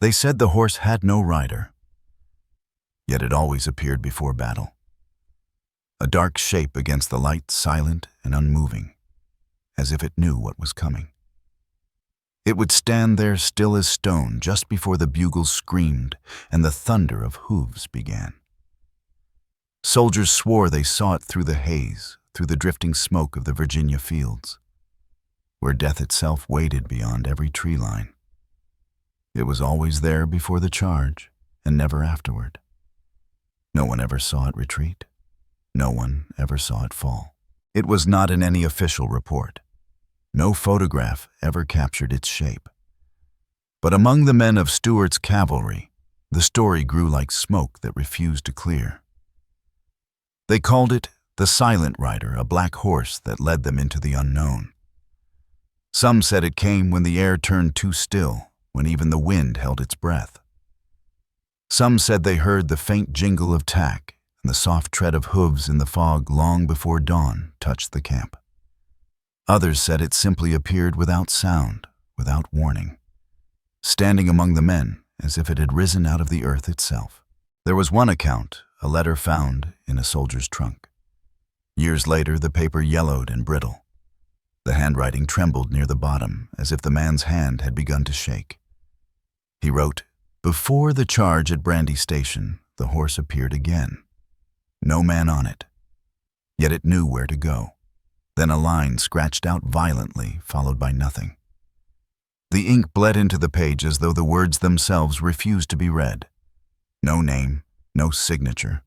They said the horse had no rider, yet it always appeared before battle. A dark shape against the light, silent and unmoving, as if it knew what was coming. It would stand there still as stone just before the bugles screamed and the thunder of hooves began. Soldiers swore they saw it through the haze, through the drifting smoke of the Virginia fields, where death itself waited beyond every tree line. It was always there before the charge, and never afterward. No one ever saw it retreat. No one ever saw it fall. It was not in any official report. No photograph ever captured its shape. But among the men of Stuart's cavalry, the story grew like smoke that refused to clear. They called it the Silent Rider, a black horse that led them into the unknown. Some said it came when the air turned too still, when even the wind held its breath. Some said they heard the faint jingle of tack and the soft tread of hooves in the fog long before dawn touched the camp. Others said it simply appeared without sound, without warning, standing among the men as if it had risen out of the earth itself. There was one account, a letter found in a soldier's trunk. Years later, the paper yellowed and brittle. The handwriting trembled near the bottom, as if the man's hand had begun to shake. He wrote, "Before the charge at Brandy Station, the horse appeared again. No man on it, yet it knew where to go." Then a line scratched out violently, followed by nothing. The ink bled into the page as though the words themselves refused to be read. No name, no signature,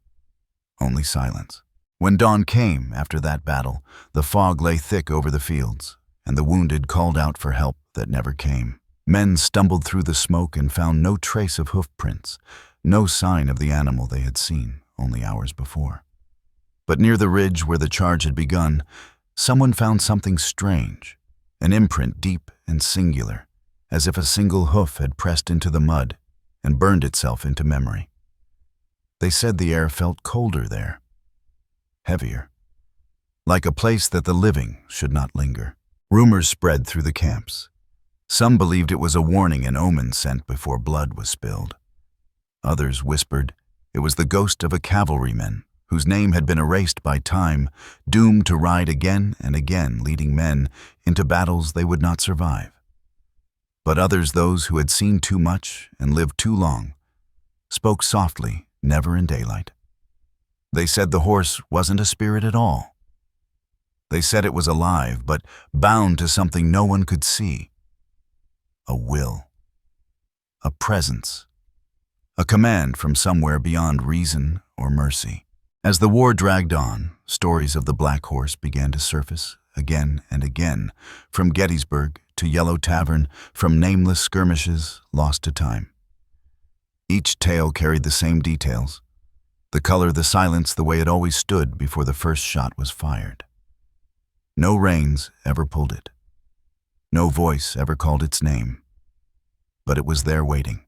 only silence. When dawn came after that battle, the fog lay thick over the fields, and the wounded called out for help that never came. Men stumbled through the smoke and found no trace of hoof prints, no sign of the animal they had seen only hours before. But near the ridge where the charge had begun, someone found something strange, an imprint deep and singular, as if a single hoof had pressed into the mud and burned itself into memory. They said the air felt colder there, heavier, like a place that the living should not linger. Rumors spread through the camps. Some believed it was a warning and omen sent before blood was spilled. Others whispered it was the ghost of a cavalryman whose name had been erased by time, doomed to ride again and again, leading men into battles they would not survive. But others, those who had seen too much and lived too long, spoke softly, never in daylight. They said the horse wasn't a spirit at all. They said it was alive, but bound to something no one could see. A will, a presence, a command from somewhere beyond reason or mercy. As the war dragged on, stories of the Black Horse began to surface again and again, from Gettysburg to Yellow Tavern, from nameless skirmishes lost to time. Each tale carried the same details: the color, the silence, the way it always stood before the first shot was fired. No reins ever pulled it. No voice ever called its name. But it was there waiting,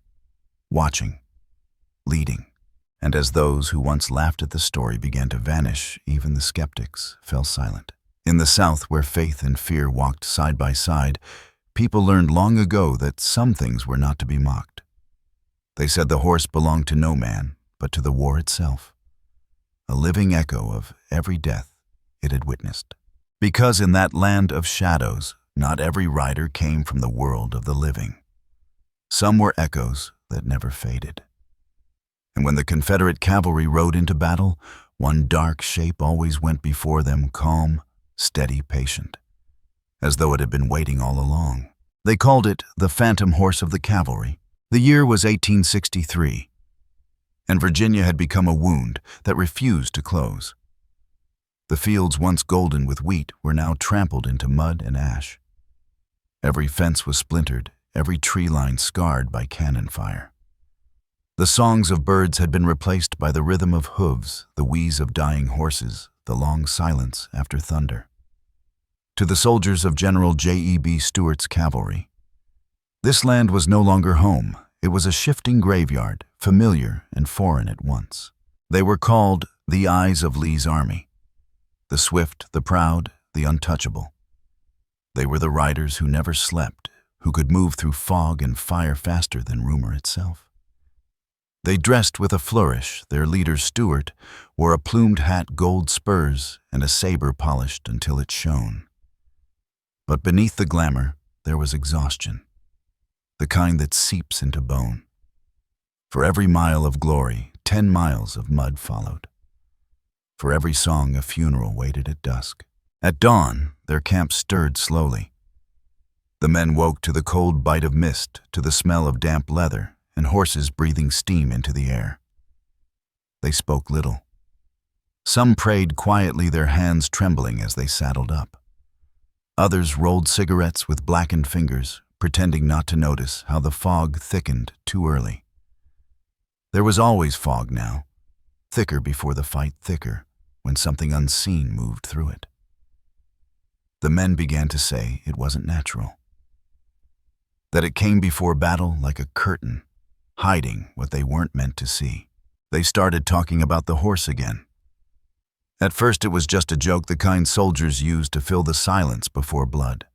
watching, leading. And as those who once laughed at the story began to vanish, even the skeptics fell silent. In the South, where faith and fear walked side by side, people learned long ago that some things were not to be mocked. They said the horse belonged to no man, but to the war itself, a living echo of every death it had witnessed. Because in that land of shadows, not every rider came from the world of the living. Some were echoes that never faded. And when the Confederate cavalry rode into battle, one dark shape always went before them, calm, steady, patient, as though it had been waiting all along. They called it the Phantom Horse of the Cavalry. The year was 1863, and Virginia had become a wound that refused to close. The fields once golden with wheat were now trampled into mud and ash. Every fence was splintered, every tree line scarred by cannon fire. The songs of birds had been replaced by the rhythm of hooves, the wheeze of dying horses, the long silence after thunder. To the soldiers of General J.E.B. Stuart's cavalry, this land was no longer home. It was a shifting graveyard, familiar and foreign at once. They were called the Eyes of Lee's Army, the swift, the proud, the untouchable. They were the riders who never slept, who could move through fog and fire faster than rumor itself. They dressed with a flourish. Their leader, Stuart, wore a plumed hat, gold spurs, and a saber polished until it shone. But beneath the glamour, there was exhaustion, the kind that seeps into bone. For every mile of glory, 10 miles of mud followed. For every song, a funeral waited at dusk. At dawn, their camp stirred slowly. The men woke to the cold bite of mist, to the smell of damp leather, and horses breathing steam into the air. They spoke little. Some prayed quietly, their hands trembling as they saddled up. Others rolled cigarettes with blackened fingers, pretending not to notice how the fog thickened too early. There was always fog now, thicker before the fight, thicker when something unseen moved through it. The men began to say it wasn't natural, that it came before battle like a curtain, hiding what they weren't meant to see. They started talking about the horse again. At first it was just a joke, the kind soldiers used to fill the silence before blood.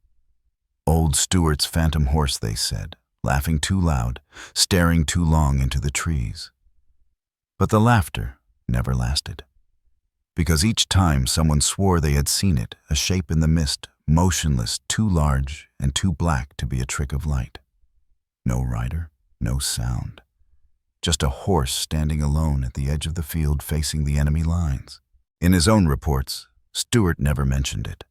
Old Stuart's phantom horse, they said, laughing too loud, staring too long into the trees. But the laughter never lasted, because each time someone swore they had seen it, a shape in the mist, motionless, too large and too black to be a trick of light. No rider, no sound, just a horse standing alone at the edge of the field facing the enemy lines. In his own reports, Stuart never mentioned it.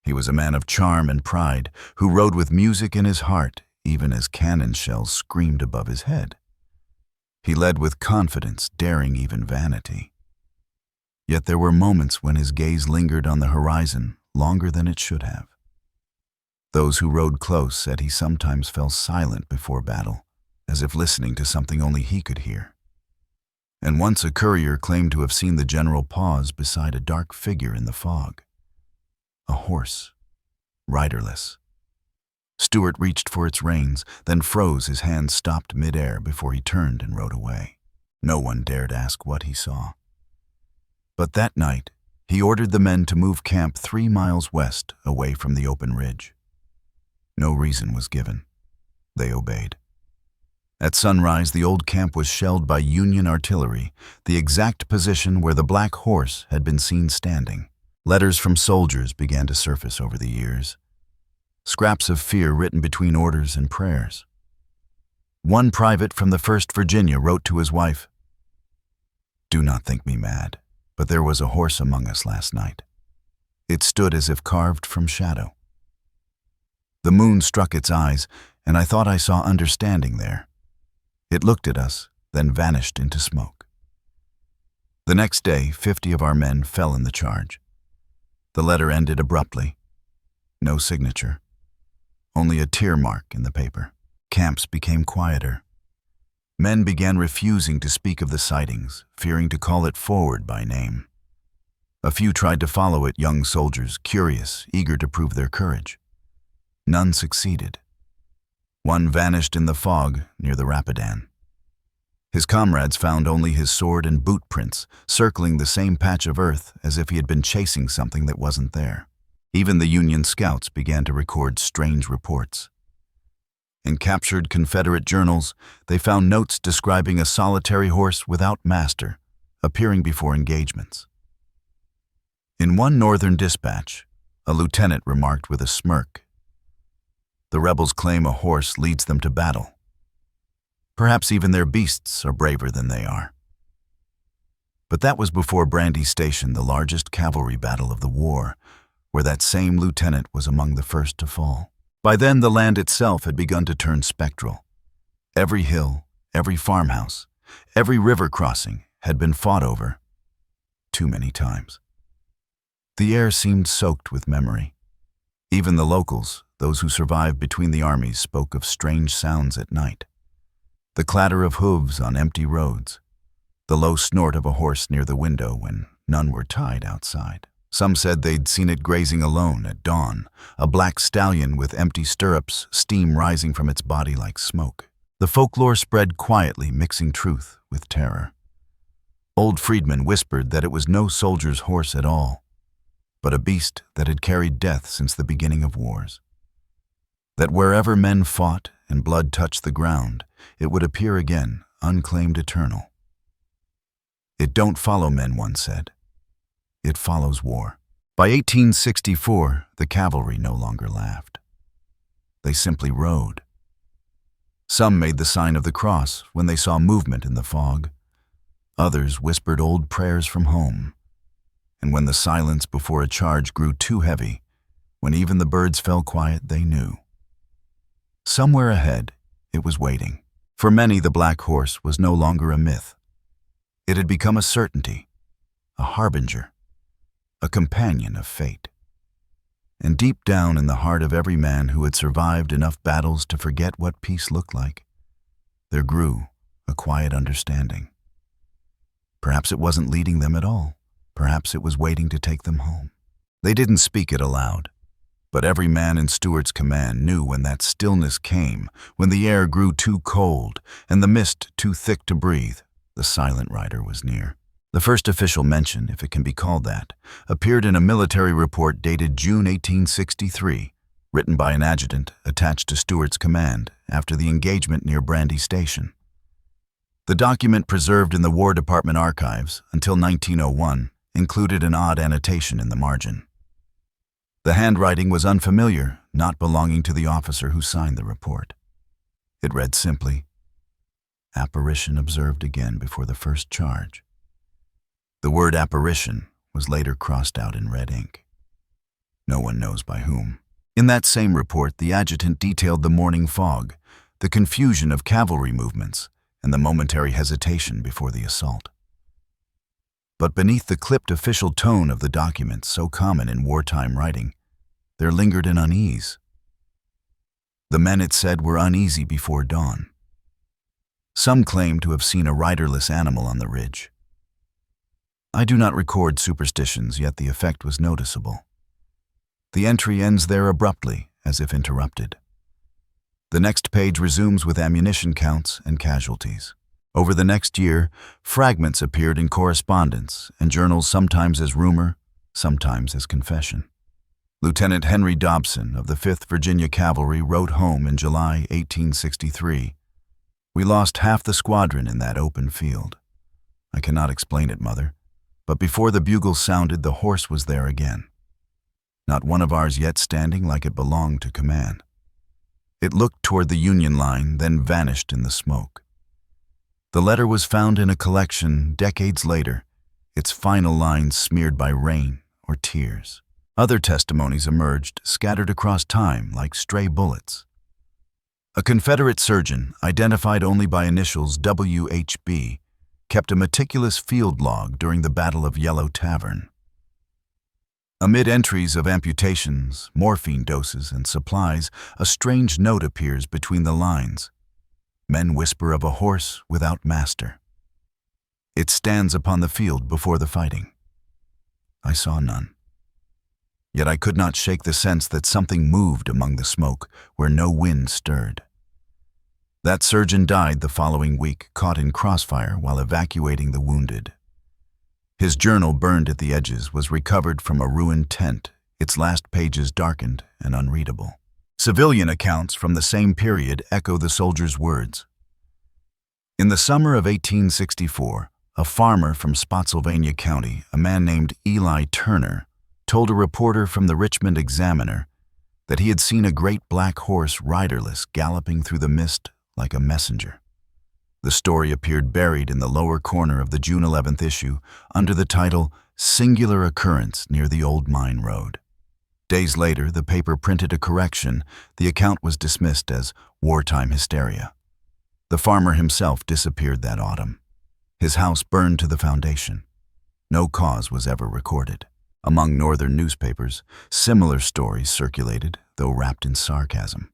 He was a man of charm and pride, who rode with music in his heart, even as cannon shells screamed above his head. He led with confidence, daring even vanity. Yet there were moments when his gaze lingered on the horizon longer than it should have. Those who rode close said he sometimes fell silent before battle, as if listening to something only he could hear. And once a courier claimed to have seen the general pause beside a dark figure in the fog. A horse, riderless. Stuart reached for its reins, then froze, his hands stopped mid-air before he turned and rode away. No one dared ask what he saw. But that night, he ordered the men to move camp 3 miles west, away from the open ridge. No reason was given. They obeyed. At sunrise, the old camp was shelled by Union artillery, the exact position where the black horse had been seen standing. Letters from soldiers began to surface over the years, scraps of fear written between orders and prayers. One private from the 1st Virginia wrote to his wife, "Do not think me mad, but there was a horse among us last night. It stood as if carved from shadow. The moon struck its eyes, and I thought I saw understanding there. It looked at us, then vanished into smoke." The next day, 50 of our men fell in the charge. The letter ended abruptly. No signature, only a tear mark in the paper. Camps became quieter. Men began refusing to speak of the sightings, fearing to call it forward by name. A few tried to follow it, young soldiers, curious, eager to prove their courage. None succeeded. One vanished in the fog near the Rapidan. His comrades found only his sword and boot prints, circling the same patch of earth as if he had been chasing something that wasn't there. Even the Union scouts began to record strange reports. In captured Confederate journals, they found notes describing a solitary horse without master, appearing before engagements. In one northern dispatch, a lieutenant remarked with a smirk, "The rebels claim a horse leads them to battle. Perhaps even their beasts are braver than they are." But that was before Brandy Station, the largest cavalry battle of the war, where that same lieutenant was among the first to fall. By then, the land itself had begun to turn spectral. Every hill, every farmhouse, every river crossing had been fought over too many times. The air seemed soaked with memory. Even the locals, those who survived between the armies, spoke of strange sounds at night. The clatter of hooves on empty roads, the low snort of a horse near the window when none were tied outside. Some said they'd seen it grazing alone at dawn, a black stallion with empty stirrups, steam rising from its body like smoke. The folklore spread quietly, mixing truth with terror. Old freedmen whispered that it was no soldier's horse at all, but a beast that had carried death since the beginning of wars. that wherever men fought and blood touched the ground, it would appear again, unclaimed eternal. It don't follow men, one said. It follows war. By 1864, the cavalry no longer laughed. They simply rode. Some made the sign of the cross when they saw movement in the fog. Others whispered old prayers from home. And when the silence before a charge grew too heavy, when even the birds fell quiet, they knew. Somewhere ahead, it was waiting. For many, the black horse was no longer a myth. It had become a certainty, a harbinger, a companion of fate. And deep down in the heart of every man who had survived enough battles to forget what peace looked like, there grew a quiet understanding. Perhaps it wasn't leading them at all. Perhaps it was waiting to take them home. They didn't speak it aloud, but every man in Stuart's command knew when that stillness came, when the air grew too cold and the mist too thick to breathe, the silent rider was near. The first official mention, if it can be called that, appeared in a military report dated June 1863, written by an adjutant attached to Stuart's command after the engagement near Brandy Station. The document, preserved in the War Department archives until 1901, included an odd annotation in the margin. The handwriting was unfamiliar, not belonging to the officer who signed the report. It read simply, "Apparition observed again before the first charge." The word apparition was later crossed out in red ink. No one knows by whom. In that same report, the adjutant detailed the morning fog, the confusion of cavalry movements, and the momentary hesitation before the assault. But beneath the clipped official tone of the document, so common in wartime writing, there lingered an unease. The men, it said, were uneasy before dawn. Some claimed to have seen a riderless animal on the ridge. I do not record superstitions, yet the effect was noticeable. The entry ends there abruptly, as if interrupted. The next page resumes with ammunition counts and casualties. Over the next year, fragments appeared in correspondence and journals, sometimes as rumor, sometimes as confession. Lieutenant Henry Dobson of the 5th Virginia Cavalry wrote home in July 1863, "We lost half the squadron in that open field. I cannot explain it, Mother, but before the bugle sounded, the horse was there again. Not one of ours yet standing like it belonged to command. It looked toward the Union line, then vanished in the smoke." The letter was found in a collection decades later, its final lines smeared by rain or tears. Other testimonies emerged, scattered across time like stray bullets. A Confederate surgeon, identified only by initials WHB, kept a meticulous field log during the Battle of Yellow Tavern. Amid entries of amputations, morphine doses, and supplies, a strange note appears between the lines. Men whisper of a horse without master. It stands upon the field before the fighting. I saw none. Yet I could not shake the sense that something moved among the smoke where no wind stirred. That surgeon died the following week, caught in crossfire while evacuating the wounded. His journal, burned at the edges, was recovered from a ruined tent, its last pages darkened and unreadable. Civilian accounts from the same period echo the soldier's words. In the summer of 1864, a farmer from Spotsylvania County, a man named Eli Turner, told a reporter from the Richmond Examiner that he had seen a great black horse riderless galloping through the mist like a messenger. The story appeared buried in the lower corner of the June 11th issue under the title "Singular Occurrence Near the Old Mine Road." Days later, the paper printed a correction. The account was dismissed as wartime hysteria. The farmer himself disappeared that autumn. His house burned to the foundation. No cause was ever recorded. Among northern newspapers, similar stories circulated, though wrapped in sarcasm.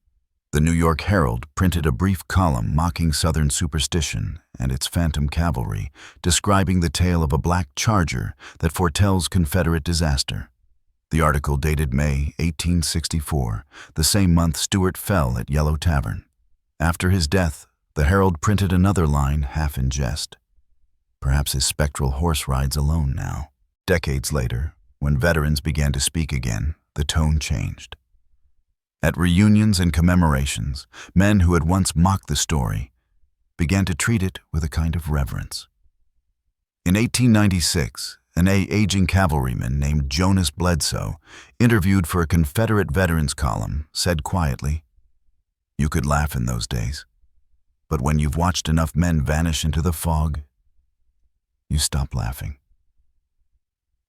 The New York Herald printed a brief column mocking Southern superstition and its phantom cavalry, describing the tale of a black charger that foretells Confederate disaster. The article dated May 1864, the same month Stuart fell at Yellow Tavern. After his death, the Herald printed another line, half in jest. Perhaps his spectral horse rides alone now. Decades later, when veterans began to speak again, the tone changed. At reunions and commemorations, men who had once mocked the story began to treat it with a kind of reverence. In 1896, an aging cavalryman named Jonas Bledsoe, interviewed for a Confederate veterans column, said quietly, "You could laugh in those days, but when you've watched enough men vanish into the fog, you stop laughing.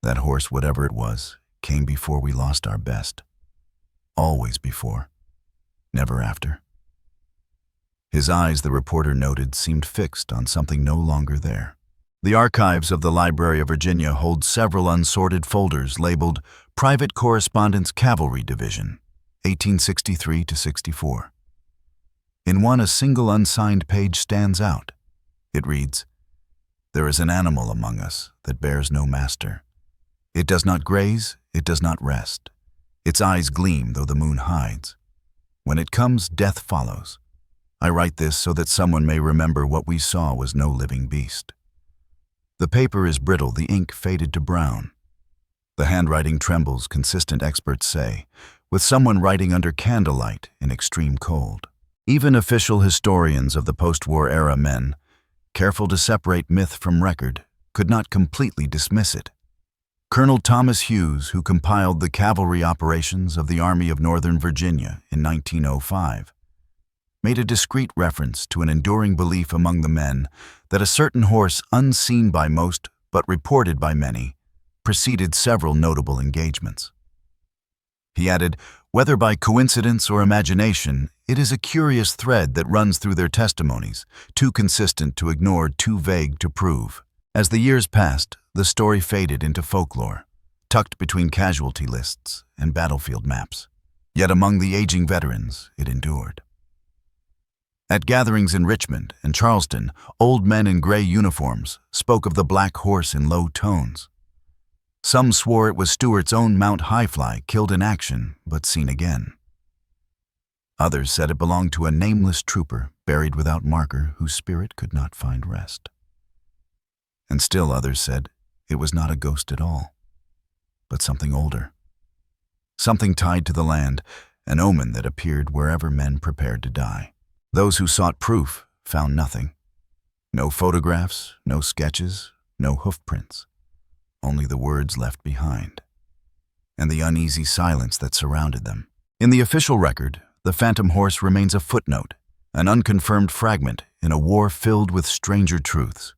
That horse, whatever it was, came before we lost our best. Always before, never after." His eyes, the reporter noted, seemed fixed on something no longer there. The archives of the Library of Virginia hold several unsorted folders labeled Private Correspondence Cavalry Division, 1863 to 64. In one, a single unsigned page stands out. It reads, "There is an animal among us that bears no master. It does not graze, it does not rest. Its eyes gleam though the moon hides. When it comes, death follows. I write this so that someone may remember what we saw was no living beast." The paper is brittle, the ink faded to brown. The handwriting trembles, consistent experts say, with someone writing under candlelight in extreme cold. Even official historians of the post-war era, men, careful to separate myth from record, could not completely dismiss it. Colonel Thomas Hughes, who compiled the cavalry operations of the Army of Northern Virginia in 1905, made a discreet reference to an enduring belief among the men that a certain horse, unseen by most but reported by many, preceded several notable engagements. He added, "Whether by coincidence or imagination, it is a curious thread that runs through their testimonies, too consistent to ignore, too vague to prove." As the years passed, the story faded into folklore, tucked between casualty lists and battlefield maps. Yet among the aging veterans, it endured. At gatherings in Richmond and Charleston, old men in gray uniforms spoke of the black horse in low tones. Some swore it was Stuart's own Mount Highfly, killed in action but seen again. Others said it belonged to a nameless trooper buried without marker whose spirit could not find rest. And still others said it was not a ghost at all, but something older. Something tied to the land, an omen that appeared wherever men prepared to die. Those who sought proof found nothing. No photographs, no sketches, no hoofprints. Only the words left behind, and the uneasy silence that surrounded them. In the official record, the phantom horse remains a footnote, an unconfirmed fragment in a war filled with stranger truths.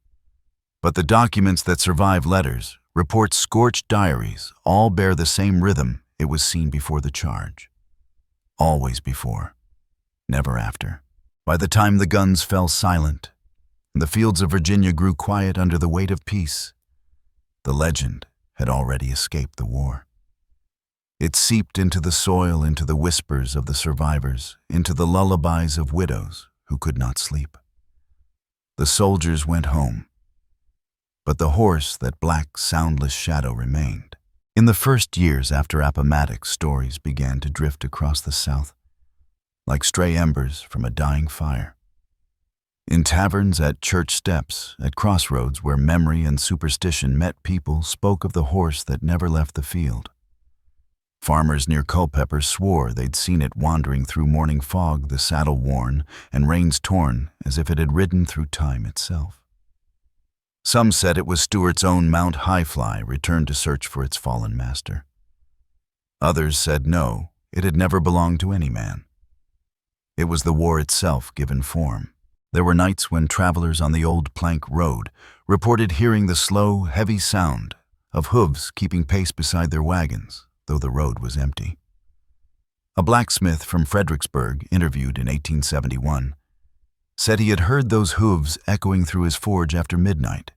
But the documents that survive, letters, reports, scorched diaries, all bear the same rhythm. It was seen before the charge. Always before, never after. By the time the guns fell silent, and the fields of Virginia grew quiet under the weight of peace, the legend had already escaped the war. It seeped into the soil, into the whispers of the survivors, into the lullabies of widows who could not sleep. The soldiers went home, but the horse, that black, soundless shadow, remained. In the first years after Appomattox, stories began to drift across the South, like stray embers from a dying fire. In taverns, at church steps, at crossroads where memory and superstition met, people spoke of the horse that never left the field. Farmers near Culpeper swore they'd seen it wandering through morning fog, the saddle worn and reins torn, as if it had ridden through time itself. Some said it was Stuart's own Mount Highfly, returned to search for its fallen master. Others said no, it had never belonged to any man. It was the war itself given form. There were nights when travelers on the old plank road reported hearing the slow, heavy sound of hooves keeping pace beside their wagons, though the road was empty. A blacksmith from Fredericksburg, interviewed in 1871, said he had heard those hooves echoing through his forge after midnight,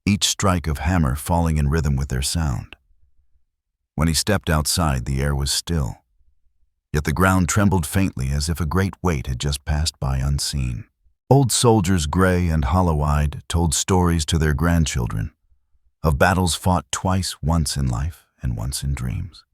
each strike of hammer falling in rhythm with their sound. When he stepped outside, the air was still, yet the ground trembled faintly as if a great weight had just passed by unseen. Old soldiers, gray and hollow-eyed, told stories to their grandchildren of battles fought twice, once in life and once in dreams.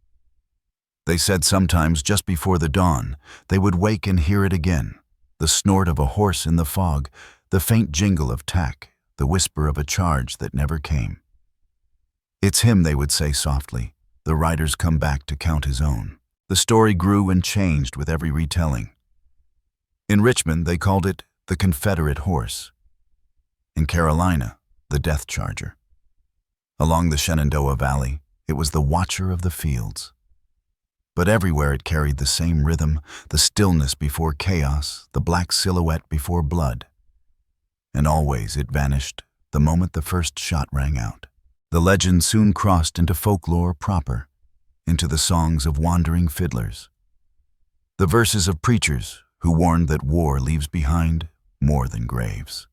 They said sometimes just before the dawn, they would wake and hear it again, the snort of a horse in the fog, the faint jingle of tack, the whisper of a charge that never came. "It's him," they would say softly. "The rider's come back to count his own." The story grew and changed with every retelling. In Richmond, they called it the Confederate horse. In Carolina, the Death Charger. Along the Shenandoah Valley, it was the Watcher of the Fields. But everywhere it carried the same rhythm, the stillness before chaos, the black silhouette before blood. And always it vanished the moment the first shot rang out. The legend soon crossed into folklore proper, into the songs of wandering fiddlers, the verses of preachers who warned that war leaves behind more than graves.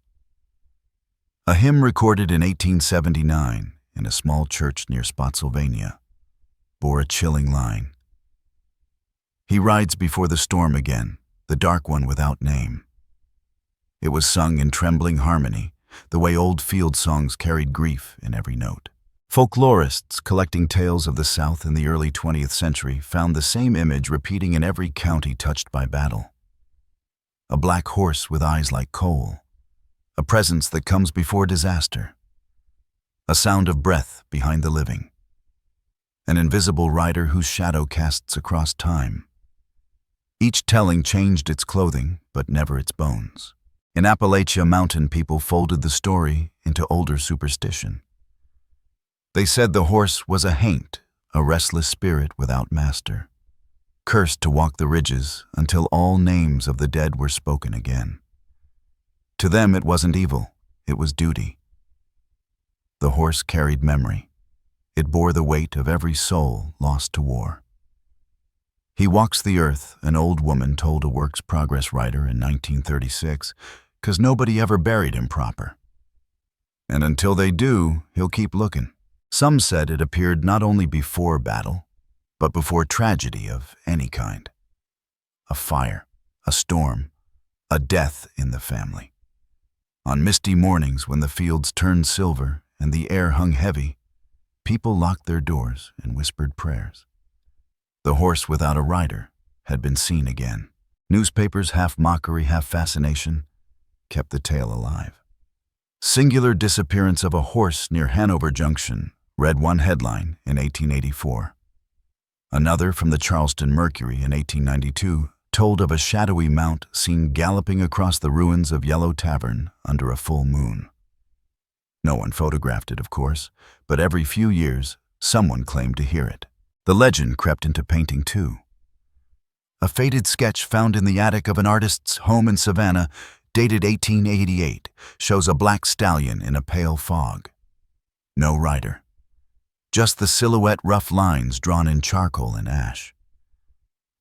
A hymn recorded in 1879 in a small church near Spotsylvania bore a chilling line. He rides before the storm again, the dark one without name. It was sung in trembling harmony, the way old field songs carried grief in every note. Folklorists collecting tales of the South in the early 20th century found the same image repeating in every county touched by battle. A black horse with eyes like coal, a presence that comes before disaster, a sound of breath behind the living, an invisible rider whose shadow casts across time. Each telling changed its clothing, but never its bones. In Appalachia, mountain people folded the story into older superstition. They said the horse was a haint, a restless spirit without master, cursed to walk the ridges until all names of the dead were spoken again. To them it wasn't evil, it was duty. The horse carried memory. It bore the weight of every soul lost to war. He walks the earth, an old woman told a Works Progress writer in 1936, 'cause nobody ever buried him proper. And until they do, he'll keep looking. Some said it appeared not only before battle, but before tragedy of any kind. A fire, a storm, a death in the family. On misty mornings when the fields turned silver and the air hung heavy, people locked their doors and whispered prayers. The horse without a rider had been seen again. Newspapers, half mockery, half fascination, kept the tale alive. Singular disappearance of a horse near Hanover Junction read one headline in 1884. Another from the Charleston Mercury in 1892 told of a shadowy mount seen galloping across the ruins of Yellow Tavern under a full moon. No one photographed it, of course, but every few years, someone claimed to hear it. The legend crept into painting too. A faded sketch found in the attic of an artist's home in Savannah, dated 1888, shows a black stallion in a pale fog. No rider. Just the silhouette rough lines drawn in charcoal and ash.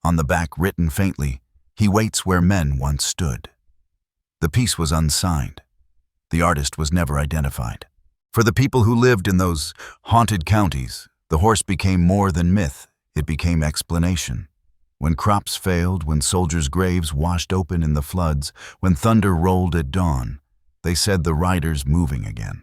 On the back, written faintly, "He waits where men once stood." The piece was unsigned. The artist was never identified. For the people who lived in those haunted counties, the horse became more than myth, it became explanation. When crops failed, when soldiers' graves washed open in the floods, when thunder rolled at dawn, they said the rider's moving again.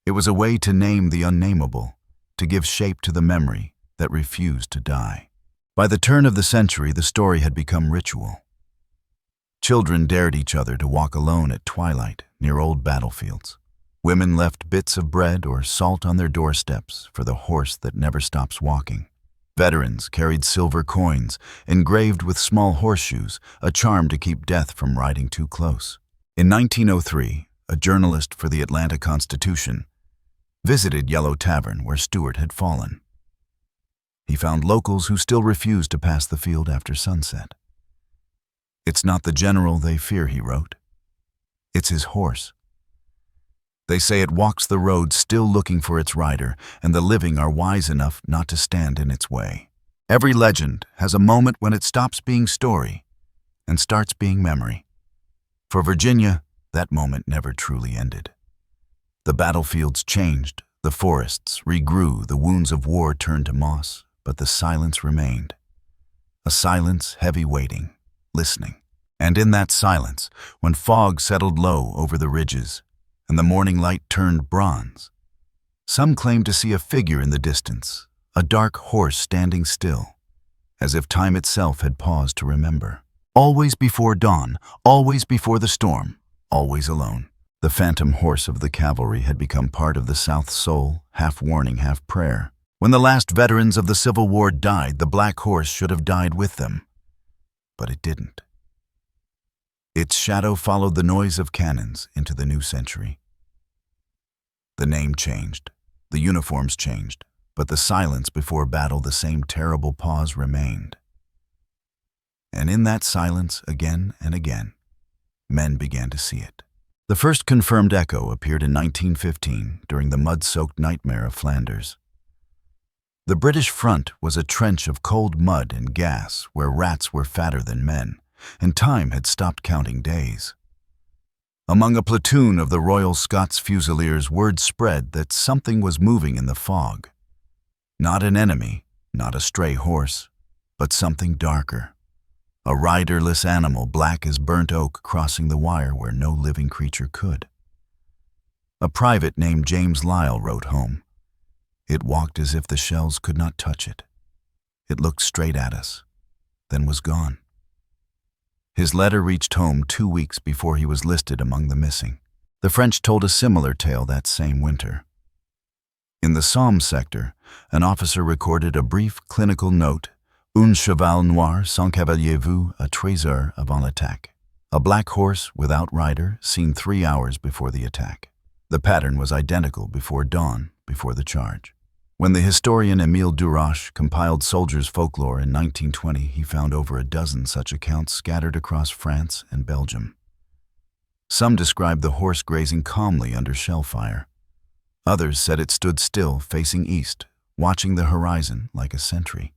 It was a way to name the unnameable, to give shape to the memory that refused to die. By the turn of the century, the story had become ritual. Children dared each other to walk alone at twilight near old battlefields. Women left bits of bread or salt on their doorsteps for the horse that never stops walking. Veterans carried silver coins, engraved with small horseshoes, a charm to keep death from riding too close. In 1903, a journalist for the Atlanta Constitution visited Yellow Tavern where Stuart had fallen. He found locals who still refused to pass the field after sunset. "It's not the general they fear," he wrote. "It's his horse. They say it walks the road still looking for its rider, and the living are wise enough not to stand in its way." Every legend has a moment when it stops being story and starts being memory. For Virginia, that moment never truly ended. The battlefields changed, the forests regrew, the wounds of war turned to moss, but the silence remained. A silence heavy waiting, listening. And in that silence, when fog settled low over the ridges and the morning light turned bronze, some claimed to see a figure in the distance, a dark horse standing still, as if time itself had paused to remember. Always before dawn, always before the storm, always alone. The phantom horse of the cavalry had become part of the South's soul, half warning, half prayer. When the last veterans of the Civil War died, the black horse should have died with them. But it didn't. Its shadow followed the noise of cannons into the new century. The name changed, the uniforms changed, but the silence before battle, the same terrible pause remained. And in that silence, again and again, men began to see it. The first confirmed echo appeared in 1915 during the mud-soaked nightmare of Flanders. The British front was a trench of cold mud and gas where rats were fatter than men, and time had stopped counting days. Among a platoon of the Royal Scots Fusiliers, word spread that something was moving in the fog. Not an enemy, not a stray horse, but something darker. A riderless animal, black as burnt oak, crossing the wire where no living creature could. A private named James Lyle wrote home. It walked as if the shells could not touch it. It looked straight at us, then was gone. His letter reached home 2 weeks before he was listed among the missing. The French told a similar tale that same winter. In the Somme sector, an officer recorded a brief clinical note, Un cheval noir sans cavalier vu à 13 avant l'attaque. A black horse without rider seen 3 hours before the attack. The pattern was identical before dawn, before the charge. When the historian Émile Duroche compiled soldiers' folklore in 1920, he found over a dozen such accounts scattered across France and Belgium. Some described the horse grazing calmly under shell fire. Others said it stood still, facing east, watching the horizon like a sentry.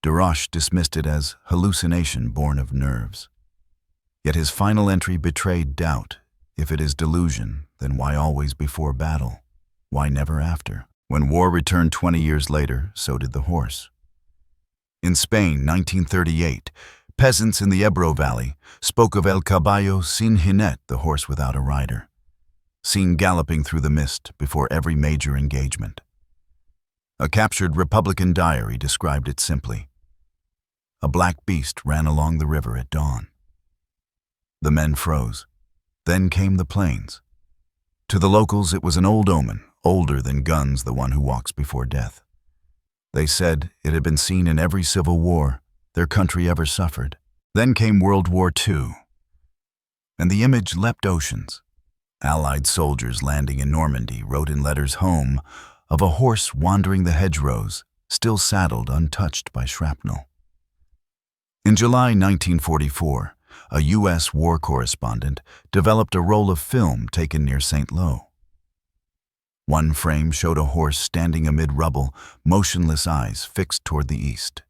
Duroche dismissed it as hallucination born of nerves. Yet his final entry betrayed doubt. If it is delusion, then why always before battle? Why never after? When war returned 20 years later, so did the horse. In Spain, 1938, peasants in the Ebro Valley spoke of El Caballo sin jinete, the horse without a rider, seen galloping through the mist before every major engagement. A captured Republican diary described it simply. A black beast ran along the river at dawn. The men froze. Then came the planes. To the locals, it was an old omen, older than guns, the one who walks before death. They said it had been seen in every civil war their country ever suffered. Then came World War II, and the image leapt oceans. Allied soldiers landing in Normandy wrote in letters home of a horse wandering the hedgerows, still saddled, untouched by shrapnel. In July 1944, a U.S. war correspondent developed a roll of film taken near St. Lo. One frame showed a horse standing amid rubble, motionless eyes fixed toward the east.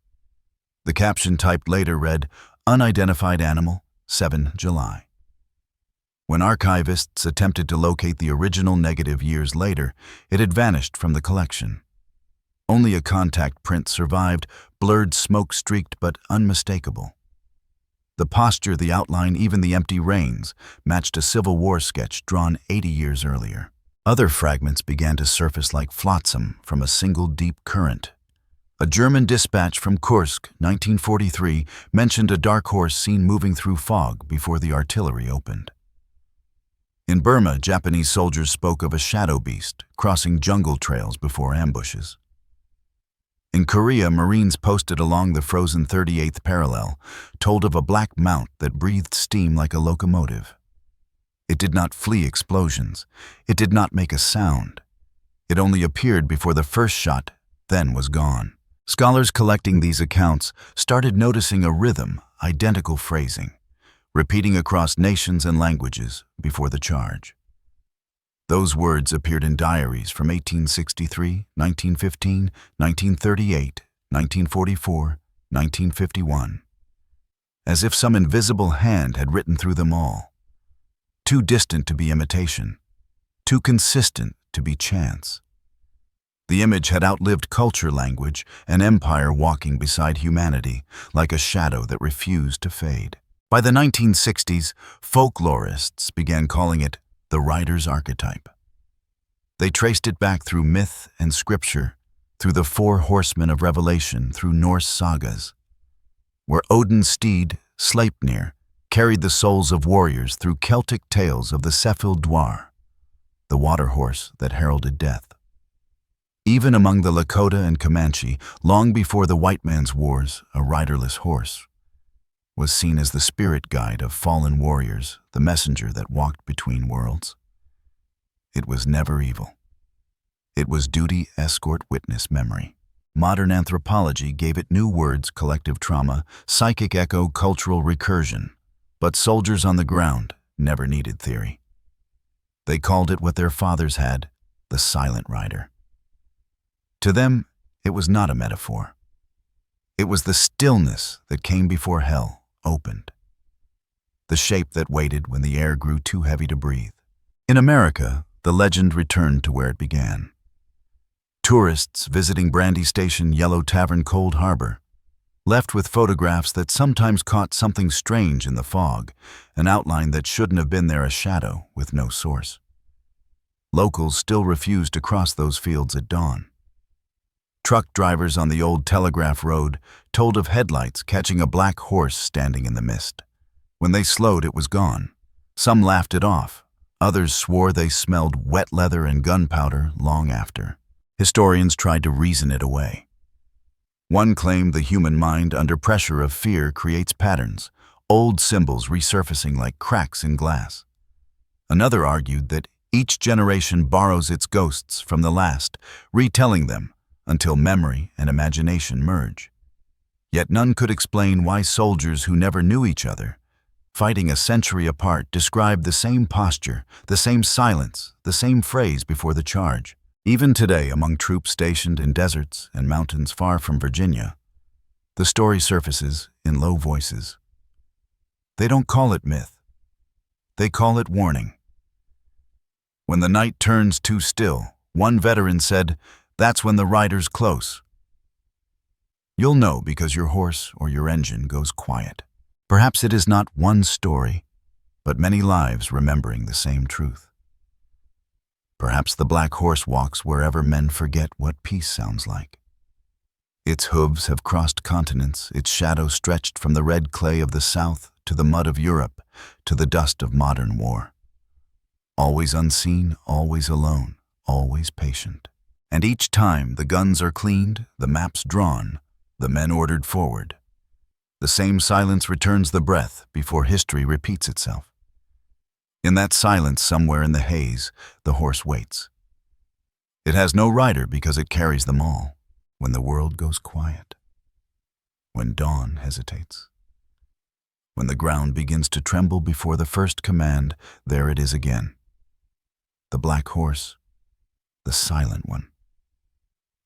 The caption typed later read, "Unidentified animal, 7 July." When archivists attempted to locate the original negative years later, it had vanished from the collection. Only a contact print survived, blurred, smoke-streaked, but unmistakable. The posture, the outline, even the empty reins, matched a Civil War sketch drawn 80 years earlier. Other fragments began to surface like flotsam from a single deep current. A German dispatch from Kursk, 1943, mentioned a dark horse seen moving through fog before the artillery opened. In Burma, Japanese soldiers spoke of a shadow beast crossing jungle trails before ambushes. In Korea, Marines posted along the frozen 38th parallel told of a black mount that breathed steam like a locomotive. It did not flee explosions. It did not make a sound. It only appeared before the first shot, then was gone. Scholars collecting these accounts started noticing a rhythm, identical phrasing, repeating across nations and languages before the charge. Those words appeared in diaries from 1863, 1915, 1938, 1944, 1951, as if some invisible hand had written through them all. Too distant to be imitation, too consistent to be chance. The image had outlived culture, language, an empire walking beside humanity, like a shadow that refused to fade. By the 1960s, folklorists began calling it the rider's archetype. They traced it back through myth and scripture, through the 4 horsemen of Revelation, through Norse sagas, where Odin's steed, Sleipnir, carried the souls of warriors, through Celtic tales of the Sefyll Dwar, the water horse that heralded death. Even among the Lakota and Comanche, long before the white man's wars, a riderless horse was seen as the spirit guide of fallen warriors, the messenger that walked between worlds. It was never evil. It was duty, escort, witness, memory. Modern anthropology gave it new words: collective trauma, psychic echo, cultural recursion. But soldiers on the ground never needed theory. They called it what their fathers had: the silent rider. To them, it was not a metaphor. It was the stillness that came before hell opened. The shape that waited when the air grew too heavy to breathe. In America, the legend returned to where it began. Tourists visiting Brandy Station, Yellow Tavern, Cold Harbor, left with photographs that sometimes caught something strange in the fog, an outline that shouldn't have been there, a shadow with no source. Locals still refused to cross those fields at dawn. Truck drivers on the old Telegraph Road told of headlights catching a black horse standing in the mist. When they slowed, it was gone. Some laughed it off. Others swore they smelled wet leather and gunpowder long after. Historians tried to reason it away. One claimed the human mind under pressure of fear creates patterns, old symbols resurfacing like cracks in glass. Another argued that each generation borrows its ghosts from the last, retelling them until memory and imagination merge. Yet none could explain why soldiers who never knew each other, fighting a century apart, described the same posture, the same silence, the same phrase before the charge. Even today, among troops stationed in deserts and mountains far from Virginia, the story surfaces in low voices. They don't call it myth. They call it warning. When the night turns too still, one veteran said, "That's when the rider's close." You'll know because your horse or your engine goes quiet. Perhaps it is not one story, but many lives remembering the same truth. Perhaps the black horse walks wherever men forget what peace sounds like. Its hooves have crossed continents, its shadow stretched from the red clay of the South to the mud of Europe, to the dust of modern war. Always unseen, always alone, always patient. And each time the guns are cleaned, the maps drawn, the men ordered forward, the same silence returns the breath before history repeats itself. In that silence, somewhere in the haze, the horse waits. It has no rider because it carries them all. When the world goes quiet, when dawn hesitates, when the ground begins to tremble before the first command, there it is again. The black horse, the silent one.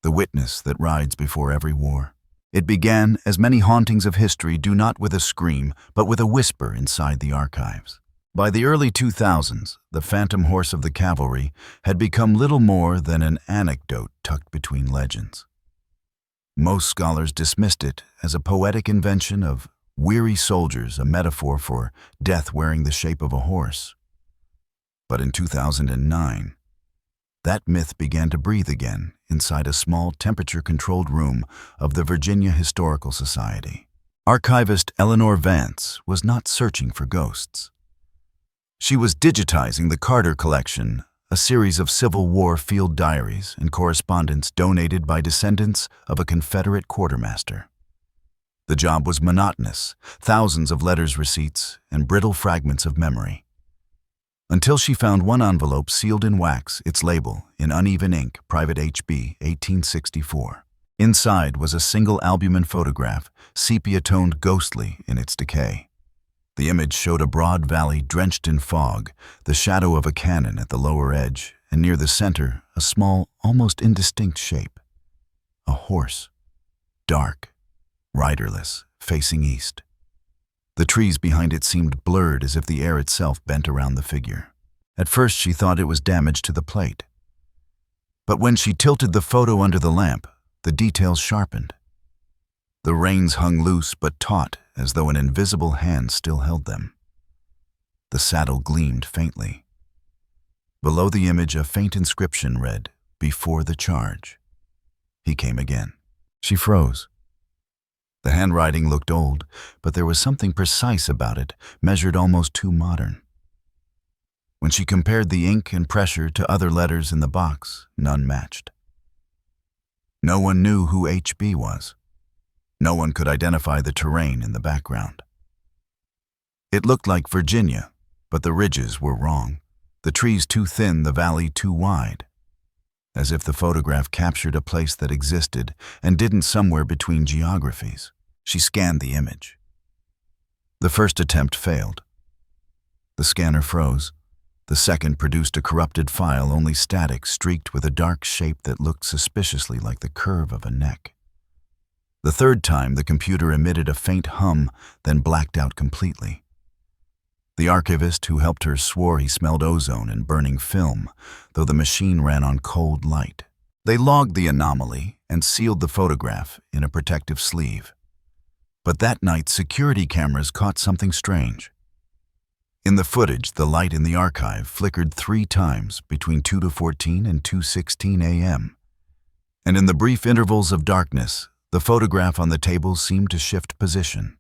The witness that rides before every war. It began, as many hauntings of history do, not with a scream, but with a whisper inside the archives. By the early 2000s, the phantom horse of the cavalry had become little more than an anecdote tucked between legends. Most scholars dismissed it as a poetic invention of weary soldiers, a metaphor for death wearing the shape of a horse. But in 2009, that myth began to breathe again inside a small temperature-controlled room of the Virginia Historical Society. Archivist Eleanor Vance was not searching for ghosts. She was digitizing the Carter Collection, a series of Civil War field diaries and correspondence donated by descendants of a Confederate quartermaster. The job was monotonous, thousands of letters, receipts, and brittle fragments of memory. Until she found one envelope sealed in wax, its label, in uneven ink, Private H.B., 1864. Inside was a single albumin photograph, sepia-toned, ghostly in its decay. The image showed a broad valley drenched in fog, the shadow of a cannon at the lower edge, and near the center, a small, almost indistinct shape. A horse, dark, riderless, facing east. The trees behind it seemed blurred, as if the air itself bent around the figure. At first she thought it was damage to the plate. But when she tilted the photo under the lamp, the details sharpened. The reins hung loose but taut, as though an invisible hand still held them. The saddle gleamed faintly. Below the image, a faint inscription read, "Before the charge." He came again. She froze. The handwriting looked old, but there was something precise about it, measured almost too modern. When she compared the ink and pressure to other letters in the box, none matched. No one knew who HB was. No one could identify the terrain in the background. It looked like Virginia, but the ridges were wrong. The trees too thin, the valley too wide. As if the photograph captured a place that existed and didn't somewhere between geographies. She scanned the image. The first attempt failed. The scanner froze. The second produced a corrupted file, only static, streaked with a dark shape that looked suspiciously like the curve of a neck. The third time, the computer emitted a faint hum, then blacked out completely. The archivist who helped her swore he smelled ozone and burning film, though the machine ran on cold light. They logged the anomaly and sealed the photograph in a protective sleeve. But that night, security cameras caught something strange. In the footage, the light in the archive flickered 3 times between 2:14 and 2:16 a.m. And in the brief intervals of darkness, the photograph on the table seemed to shift position.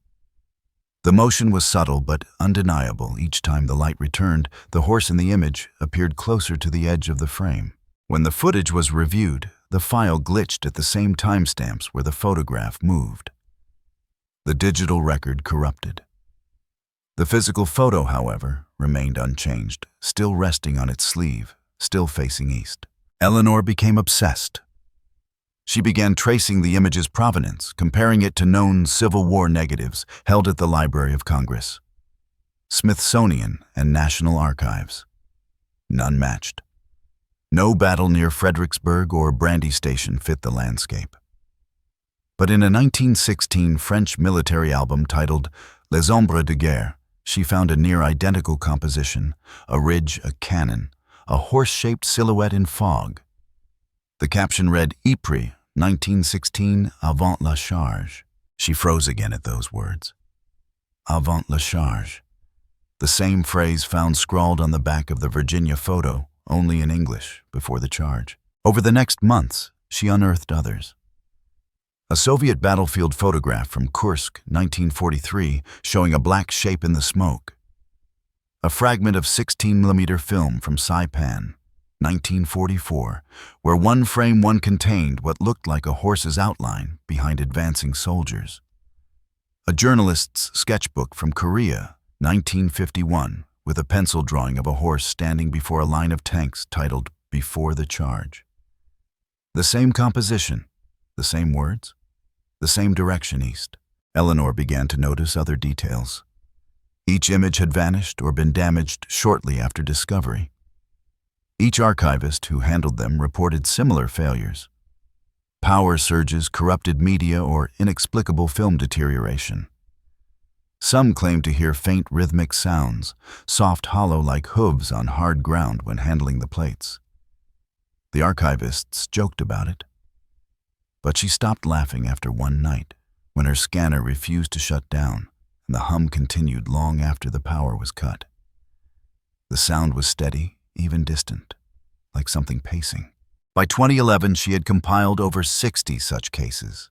The motion was subtle but undeniable. Each time the light returned, the horse in the image appeared closer to the edge of the frame. When the footage was reviewed, the file glitched at the same timestamps where the photograph moved. The digital record corrupted. The physical photo, however, remained unchanged, still resting on its sleeve, still facing east. Eleanor became obsessed. She began tracing the image's provenance, comparing it to known Civil War negatives held at the Library of Congress, Smithsonian, and National Archives. None matched. No battle near Fredericksburg or Brandy Station fit the landscape. But in a 1916 French military album titled Les Ombres de Guerre, she found a near-identical composition, a ridge, a cannon, a horse-shaped silhouette in fog. The caption read, Ypres, 1916, avant la charge. She froze again at those words. Avant la charge. The same phrase found scrawled on the back of the Virginia photo, only in English, before the charge. Over the next months, she unearthed others. A Soviet battlefield photograph from Kursk, 1943, showing a black shape in the smoke. A fragment of 16mm film from Saipan, 1944, where one frame contained what looked like a horse's outline behind advancing soldiers. A journalist's sketchbook from Korea, 1951, with a pencil drawing of a horse standing before a line of tanks titled Before the Charge. The same composition, the same words, the same direction east. Eleanor began to notice other details. Each image had vanished or been damaged shortly after discovery. Each archivist who handled them reported similar failures. Power surges, corrupted media, or inexplicable film deterioration. Some claimed to hear faint rhythmic sounds, soft hollow like hooves on hard ground when handling the plates. The archivists joked about it. But she stopped laughing after one night, when her scanner refused to shut down, and the hum continued long after the power was cut. The sound was steady, even distant, like something pacing. By 2011, she had compiled over 60 such cases.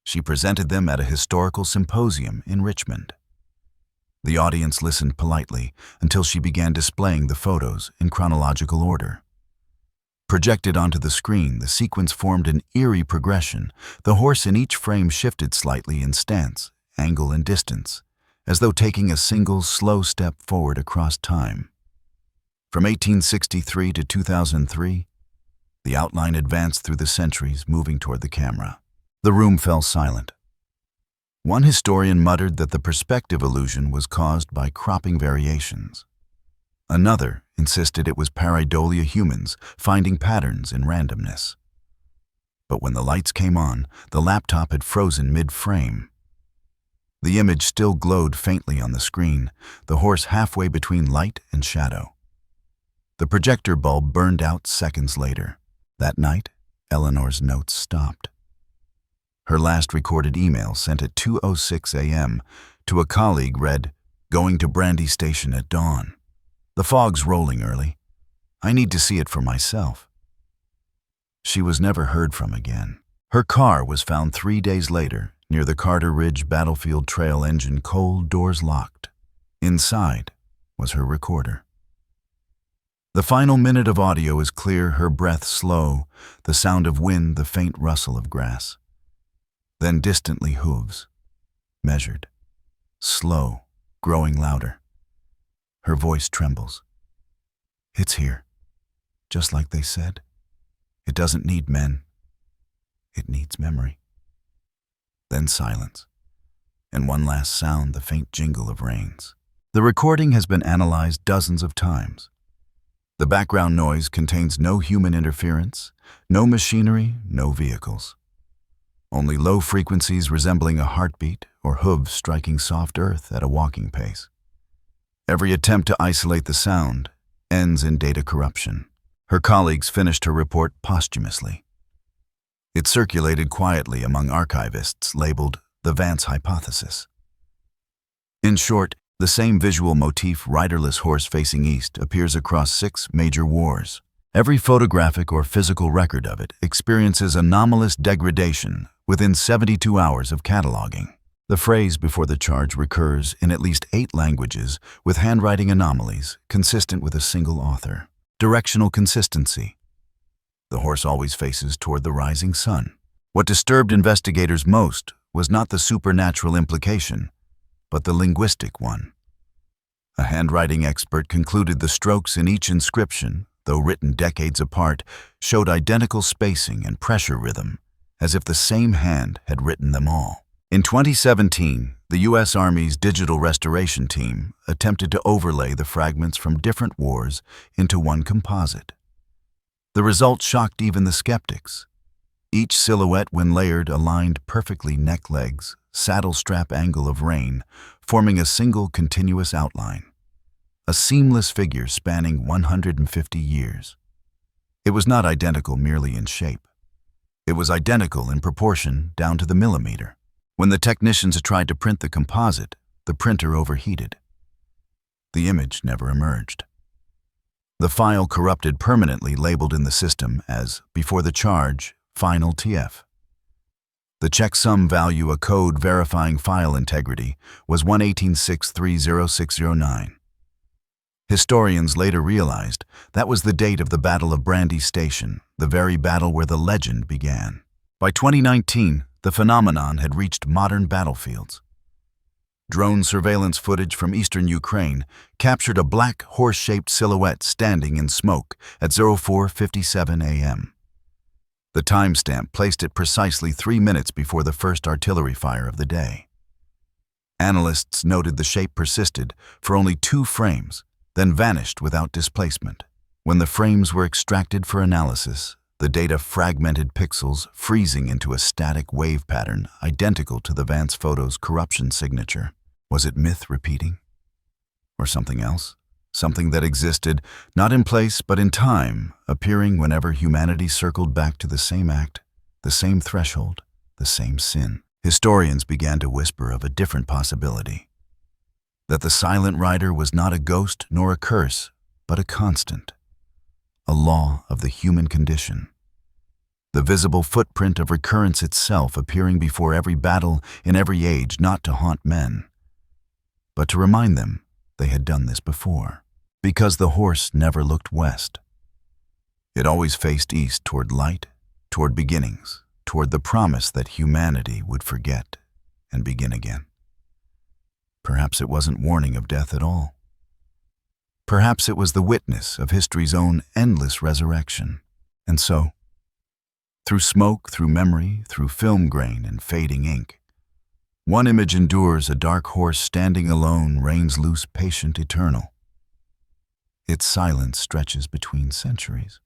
She presented them at a historical symposium in Richmond. The audience listened politely until she began displaying the photos in chronological order. Projected onto the screen, the sequence formed an eerie progression. The horse in each frame shifted slightly in stance, angle, and distance, as though taking a single, slow step forward across time. From 1863 to 2003, the outline advanced through the centuries, moving toward the camera. The room fell silent. One historian muttered that the perspective illusion was caused by cropping variations. Another insisted it was pareidolia humans finding patterns in randomness. But when the lights came on, the laptop had frozen mid-frame. The image still glowed faintly on the screen, the horse halfway between light and shadow. The projector bulb burned out seconds later. That night, Eleanor's notes stopped. Her last recorded email, sent at 2:06 a.m. to a colleague, read, "Going to Brandy Station at dawn. The fog's rolling early. I need to see it for myself." She was never heard from again. Her car was found 3 days later near the Carter Ridge Battlefield Trail, engine cold, doors locked. Inside was her recorder. The final minute of audio is clear, her breath slow, the sound of wind, the faint rustle of grass. Then distantly hooves, measured, slow, growing louder. Her voice trembles. It's here, just like they said. It doesn't need men. It needs memory. Then silence, and one last sound, the faint jingle of reins. The recording has been analyzed dozens of times. The background noise contains no human interference, no machinery, no vehicles. Only low frequencies resembling a heartbeat or hooves striking soft earth at a walking pace. Every attempt to isolate the sound ends in data corruption. Her colleagues finished her report posthumously. It circulated quietly among archivists, labeled the Vance Hypothesis. In short, the same visual motif, riderless horse facing east, appears across 6 major wars. Every photographic or physical record of it experiences anomalous degradation within 72 hours of cataloging. The phrase before the charge recurs in at least 8 languages with handwriting anomalies consistent with a single author. Directional consistency. The horse always faces toward the rising sun. What disturbed investigators most was not the supernatural implication, but the linguistic one. A handwriting expert concluded the strokes in each inscription, though written decades apart, showed identical spacing and pressure rhythm, as if the same hand had written them all. In 2017, the U.S. Army's digital restoration team attempted to overlay the fragments from different wars into one composite. The result shocked even the skeptics. Each silhouette, when layered, aligned perfectly neck-legs, saddle strap angle of rein, forming a single continuous outline. A seamless figure spanning 150 years. It was not identical merely in shape. It was identical in proportion down to the millimeter. When the technicians tried to print the composite, the printer overheated. The image never emerged. The file corrupted permanently, labeled in the system as, before the charge, final TF. The checksum value, a code verifying file integrity, was 118630609. Historians later realized that was the date of the Battle of Brandy Station, the very battle where the legend began. By 2019, the phenomenon had reached modern battlefields. Drone surveillance footage from eastern Ukraine captured a black horse-shaped silhouette standing in smoke at 04:57 a.m. The timestamp placed it precisely 3 minutes before the first artillery fire of the day. Analysts noted the shape persisted for only 2 frames, then vanished without displacement. When the frames were extracted for analysis, the data fragmented pixels, freezing into a static wave pattern identical to the Vance photo's corruption signature. Was it myth repeating? Or something else? Something that existed, not in place but in time, appearing whenever humanity circled back to the same act, the same threshold, the same sin. Historians began to whisper of a different possibility. That the silent rider was not a ghost nor a curse, but a constant. A law of the human condition. The visible footprint of recurrence itself, appearing before every battle in every age, not to haunt men, but to remind them they had done this before. Because the horse never looked west. It always faced east, toward light, toward beginnings, toward the promise that humanity would forget and begin again. Perhaps it wasn't warning of death at all. Perhaps it was the witness of history's own endless resurrection. And so, through smoke, through memory, through film grain and fading ink, one image endures, a dark horse standing alone, reins loose, patient, eternal. Its silence stretches between centuries.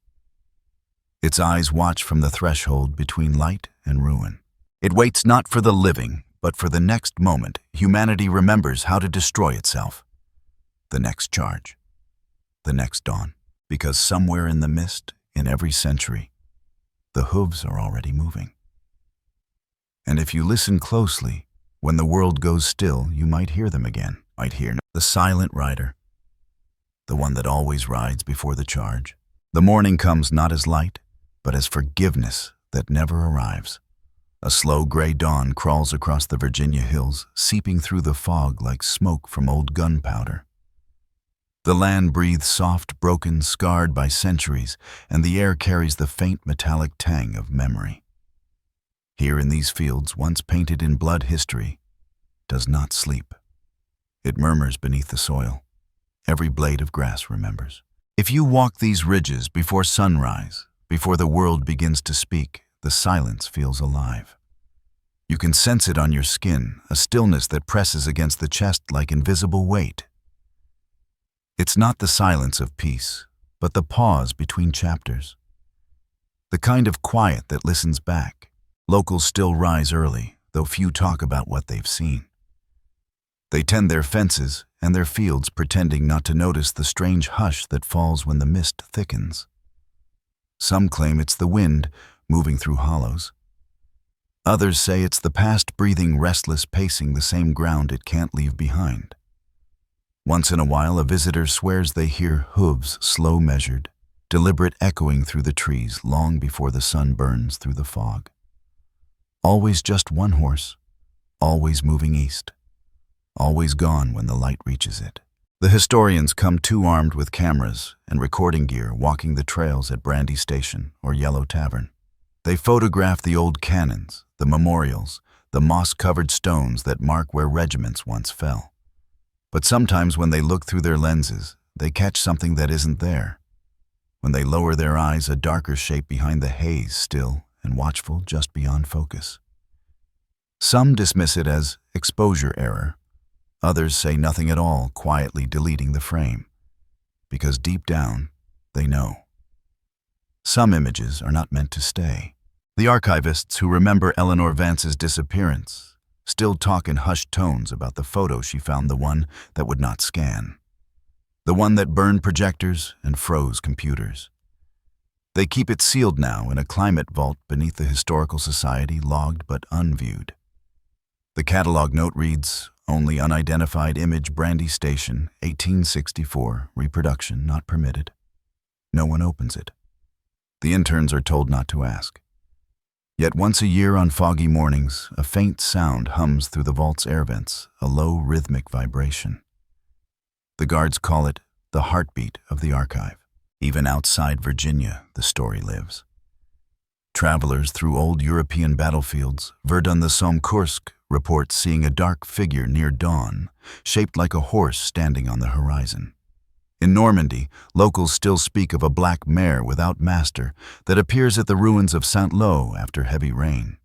Its eyes watch from the threshold between light and ruin. It waits not for the living, but for the next moment humanity remembers how to destroy itself. The next charge. The next dawn. Because somewhere in the mist, in every century, the hooves are already moving. And if you listen closely, when the world goes still, you might hear them again. Might hear the silent rider, the one that always rides before the charge. The morning comes not as light, but as forgiveness that never arrives. A slow gray dawn crawls across the Virginia hills, seeping through the fog like smoke from old gunpowder. The land breathes soft, broken, scarred by centuries, and the air carries the faint metallic tang of memory. Here in these fields, once painted in blood, history does not sleep. It murmurs beneath the soil. Every blade of grass remembers. If you walk these ridges before sunrise, before the world begins to speak, the silence feels alive. You can sense it on your skin, a stillness that presses against the chest like invisible weight. It's not the silence of peace, but the pause between chapters. The kind of quiet that listens back. Locals still rise early, though few talk about what they've seen. They tend their fences and their fields, pretending not to notice the strange hush that falls when the mist thickens. Some claim it's the wind moving through hollows. Others say it's the past breathing, restless, pacing the same ground it can't leave behind. Once in a while, a visitor swears they hear hooves, slow measured, deliberate, echoing through the trees long before the sun burns through the fog. Always just one horse, always moving east, always gone when the light reaches it. The historians come too armed with cameras and recording gear, walking the trails at Brandy Station or Yellow Tavern. They photograph the old cannons, the memorials, the moss-covered stones that mark where regiments once fell. But sometimes when they look through their lenses, they catch something that isn't there. When they lower their eyes, a darker shape behind the haze, still and watchful just beyond focus. Some dismiss it as exposure error. Others say nothing at all, quietly deleting the frame. Because deep down, they know. Some images are not meant to stay. The archivists who remember Eleanor Vance's disappearance still talk in hushed tones about the photo she found, the one that would not scan. The one that burned projectors and froze computers. They keep it sealed now in a climate vault beneath the Historical Society, logged but unviewed. The catalog note reads, "Only unidentified image, Brandy Station, 1864, reproduction not permitted." No one opens it. The interns are told not to ask. Yet once a year on foggy mornings, a faint sound hums through the vault's air vents, a low rhythmic vibration. The guards call it the heartbeat of the archive. Even outside Virginia, the story lives. Travelers through old European battlefields, Verdun-the-Somme-Kursk, report seeing a dark figure near dawn, shaped like a horse standing on the horizon. In Normandy, locals still speak of a black mare without master that appears at the ruins of Saint-Lô after heavy rain.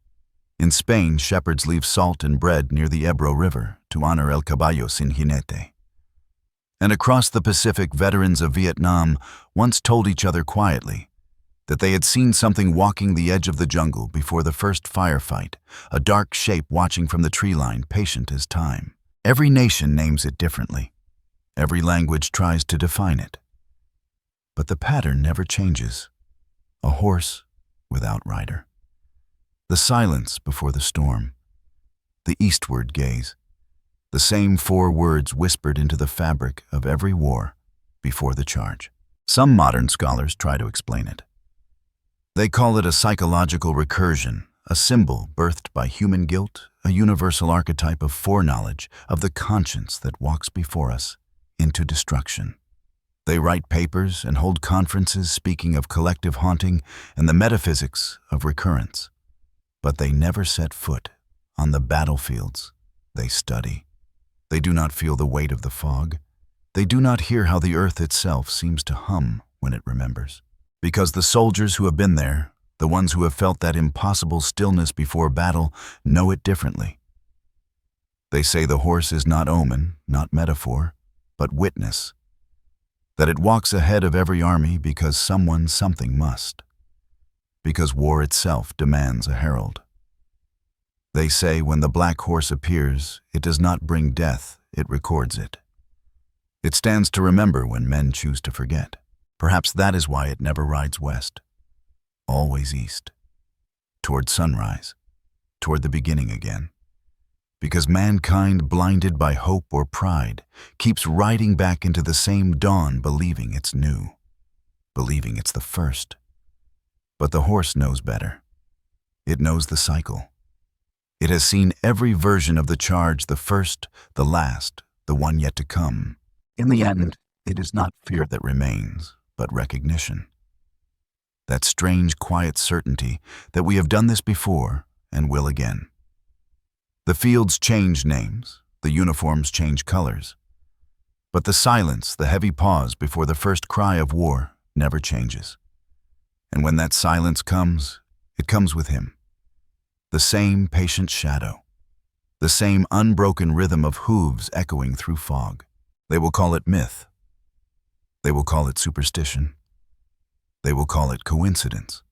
In Spain, shepherds leave salt and bread near the Ebro River to honor El Caballo sin Jinete. And across the Pacific, veterans of Vietnam once told each other quietly that they had seen something walking the edge of the jungle before the first firefight, a dark shape watching from the tree line, patient as time. Every nation names it differently. Every language tries to define it. But the pattern never changes. A horse without rider. The silence before the storm. The eastward gaze. The same 4 words whispered into the fabric of every war before the charge. Some modern scholars try to explain it. They call it a psychological recursion, a symbol birthed by human guilt, a universal archetype of foreknowledge of the conscience that walks before us into destruction. They write papers and hold conferences speaking of collective haunting and the metaphysics of recurrence. But they never set foot on the battlefields they study. They do not feel the weight of the fog. They do not hear how the earth itself seems to hum when it remembers. Because the soldiers who have been there, the ones who have felt that impossible stillness before battle, know it differently. They say the horse is not omen, not metaphor, but witness. That it walks ahead of every army because something must. Because war itself demands a herald. They say when the black horse appears, it does not bring death, it records it. It stands to remember when men choose to forget. Perhaps that is why it never rides west. Always east. Toward sunrise. Toward the beginning again. Because mankind, blinded by hope or pride, keeps riding back into the same dawn, believing it's new. Believing it's the first. But the horse knows better. It knows the cycle. It has seen every version of the charge, the first, the last, the one yet to come. In the end, It is not fear that remains, but recognition. That strange, quiet certainty that we have done this before and will again. The fields change names, the uniforms change colors, but the silence, the heavy pause before the first cry of war never changes. And when that silence comes, it comes with him. The same patient shadow, the same unbroken rhythm of hooves echoing through fog. They will call it myth. They will call it superstition. They will call it coincidence.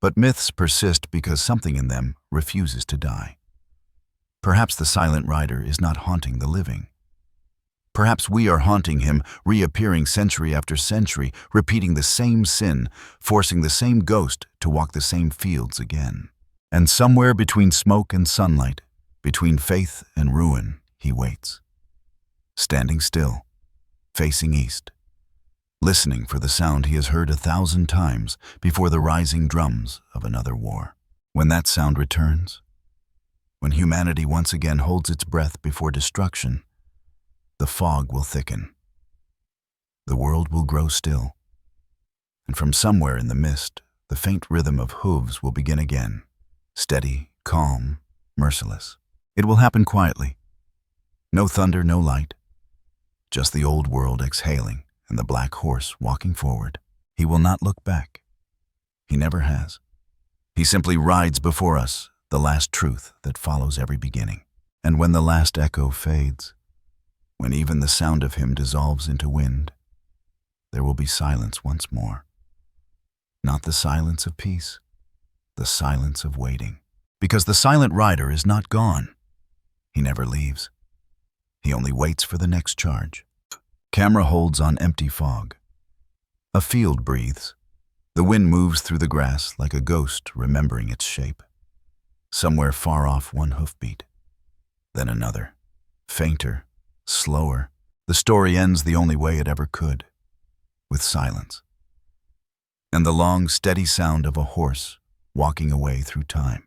But myths persist because something in them refuses to die. Perhaps the silent rider is not haunting the living. Perhaps we are haunting him, reappearing century after century, repeating the same sin, forcing the same ghost to walk the same fields again. And somewhere between smoke and sunlight, between faith and ruin, he waits. Standing still, facing east, listening for the sound he has heard 1,000 times before the rising drums of another war. When that sound returns, when humanity once again holds its breath before destruction, the fog will thicken. The world will grow still. And from somewhere in the mist, the faint rhythm of hooves will begin again, steady, calm, merciless. It will happen quietly. No thunder, no light. Just the old world exhaling and the black horse walking forward. He will not look back. He never has. He simply rides before us, the last truth that follows every beginning. And when the last echo fades, when even the sound of him dissolves into wind, there will be silence once more. Not the silence of peace, the silence of waiting. Because the silent rider is not gone. He never leaves. He only waits for the next charge. Camera holds on empty fog. A field breathes. The wind moves through the grass like a ghost remembering its shape. Somewhere far off, one hoofbeat. Then another, fainter, slower. The story ends the only way it ever could, with silence. And the long, steady sound of a horse walking away through time.